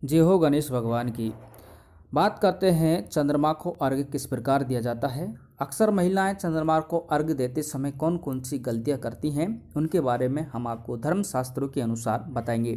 जय हो गणेश भगवान की। बात करते हैं चंद्रमा को अर्घ्य किस प्रकार दिया जाता है। अक्सर महिलाएं चंद्रमा को अर्घ्य देते समय कौन कौन सी गलतियां करती हैं, उनके बारे में हम आपको धर्मशास्त्रों के अनुसार बताएंगे।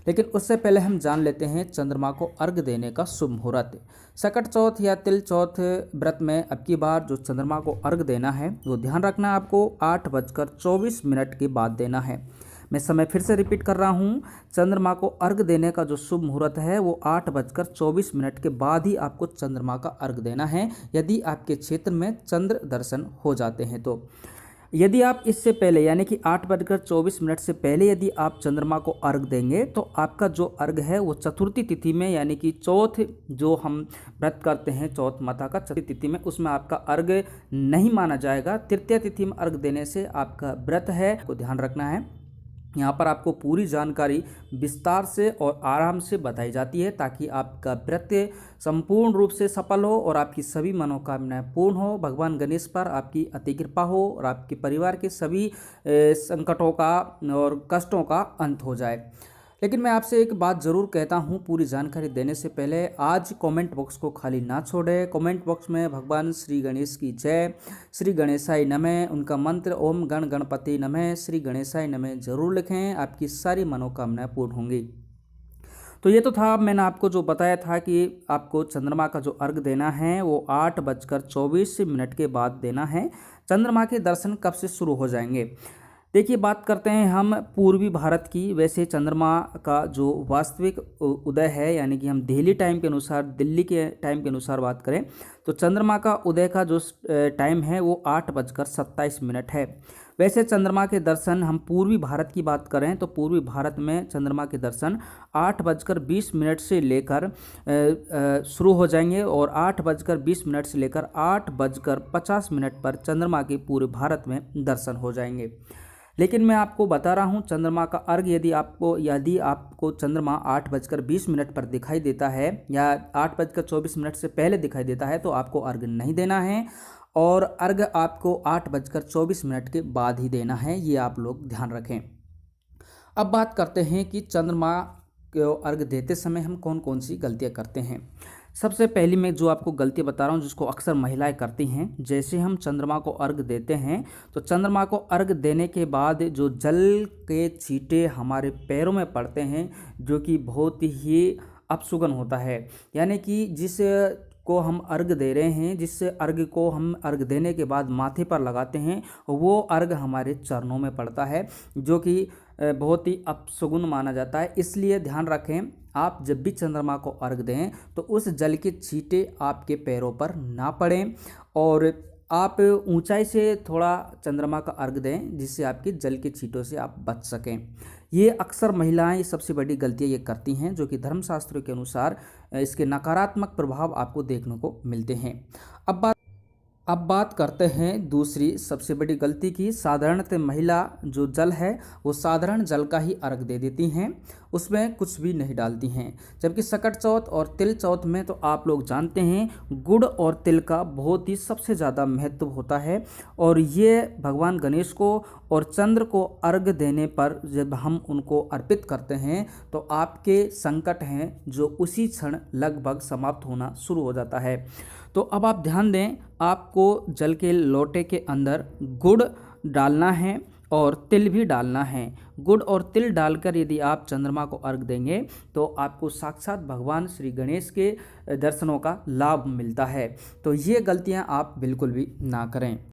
लेकिन उससे पहले हम जान लेते हैं चंद्रमा को अर्घ्य देने का शुभ मुहूर्त। सकट चौथ या तिल चौथ व्रत में अब की बार जो चंद्रमा को अर्घ्य देना है वो ध्यान रखना, आपको 8:24 के बाद देना है। मैं समय फिर से रिपीट कर रहा हूँ, चंद्रमा को अर्घ देने का जो शुभ मुहूर्त है वो 8:24 के बाद ही आपको चंद्रमा का अर्घ देना है, यदि आपके क्षेत्र में चंद्र दर्शन हो जाते हैं तो। यदि आप इससे पहले यानी कि 8:24 से पहले यदि आप चंद्रमा को अर्घ देंगे तो आपका जो अर्घ है वो चतुर्थी तिथि में यानी कि चौथ जो हम व्रत करते हैं चौथ माता का चतुर्थी तिथि में, उसमें आपका अर्घ नहीं माना जाएगा। तृतीय तिथि में अर्घ देने से आपका व्रत है को ध्यान रखना है। यहाँ पर आपको पूरी जानकारी विस्तार से और आराम से बताई जाती है ताकि आपका व्रत संपूर्ण रूप से सफल हो और आपकी सभी मनोकामनाएं पूर्ण हो, भगवान गणेश पर आपकी अति कृपा हो और आपके परिवार के सभी संकटों का और कष्टों का अंत हो जाए। लेकिन मैं आपसे एक बात ज़रूर कहता हूँ, पूरी जानकारी देने से पहले आज कमेंट बॉक्स को खाली ना छोड़ें। कमेंट बॉक्स में भगवान श्री गणेश की जय, श्री गणेशाय नमः, उनका मंत्र ओम गण गणपति नमः, श्री गणेशाय नमः जरूर लिखें, आपकी सारी मनोकामनाएं पूर्ण होंगी। तो ये तो था, मैंने आपको जो बताया था कि आपको चंद्रमा का जो अर्घ देना है वो 8:24 के बाद देना है। चंद्रमा के दर्शन कब से शुरू हो जाएंगे? देखिए, बात करते हैं हम पूर्वी भारत की। वैसे चंद्रमा का जो वास्तविक उदय है यानी कि हम दिल्ली टाइम के अनुसार, दिल्ली के टाइम के अनुसार बात करें तो चंद्रमा का उदय का जो टाइम है वो 8:27 है। वैसे चंद्रमा के दर्शन हम पूर्वी भारत की बात करें तो पूर्वी भारत में चंद्रमा के दर्शन 8:20 से लेकर शुरू हो जाएंगे और 8:20 से लेकर 8:50 पर चंद्रमा के पूरे भारत में दर्शन हो जाएंगे। लेकिन मैं आपको बता रहा हूं, चंद्रमा का अर्घ यदि आपको चंद्रमा 8:20 पर दिखाई देता है या 8:24 से पहले दिखाई देता है तो आपको अर्घ नहीं देना है और अर्घ आपको 8:24 के बाद ही देना है, ये आप लोग ध्यान रखें। अब बात करते हैं कि चंद्रमा को अर्घ देते समय हम कौन कौन सी गलतियां करते हैं। सबसे पहली मैं जो आपको गलती बता रहा हूँ जिसको अक्सर महिलाएं करती हैं, जैसे हम चंद्रमा को अर्घ देते हैं तो चंद्रमा को अर्घ देने के बाद जो जल के छींटे हमारे पैरों में पड़ते हैं जो कि बहुत ही अपशुगन होता है, यानी कि जिस को हम अर्घ दे रहे हैं, जिस अर्घ को हम अर्घ देने के बाद माथे पर लगाते हैं वो अर्घ हमारे चरणों में पड़ता है जो कि बहुत ही अपशगुन माना जाता है। इसलिए ध्यान रखें, आप जब भी चंद्रमा को अर्घ दें तो उस जल के छींटे आपके पैरों पर ना पड़ें और आप ऊंचाई से थोड़ा चंद्रमा का अर्घ दें जिससे आपके जल के छींटों से आप बच सकें। ये अक्सर महिलाएं सबसे बड़ी गलतियां ये करती हैं जो कि धर्मशास्त्रों के अनुसार इसके नकारात्मक प्रभाव आपको देखने को मिलते हैं। अब बात करते हैं दूसरी सबसे बड़ी गलती की। साधारणतः महिला जो जल है वो साधारण जल का ही अर्घ दे देती हैं, उसमें कुछ भी नहीं डालती हैं। जबकि सकट चौथ और तिल चौथ में तो आप लोग जानते हैं गुड़ और तिल का बहुत ही सबसे ज़्यादा महत्व होता है और ये भगवान गणेश को और चंद्र को अर्घ देने पर जब हम उनको अर्पित करते हैं तो आपके संकट हैं जो उसी क्षण लगभग समाप्त होना शुरू हो जाता है। तो अब आप ध्यान दें, आपको जल के लोटे के अंदर गुड़ डालना है और तिल भी डालना है। गुड़ और तिल डालकर यदि आप चंद्रमा को अर्घ देंगे तो आपको साक्षात भगवान श्री गणेश के दर्शनों का लाभ मिलता है। तो ये गलतियां आप बिल्कुल भी ना करें।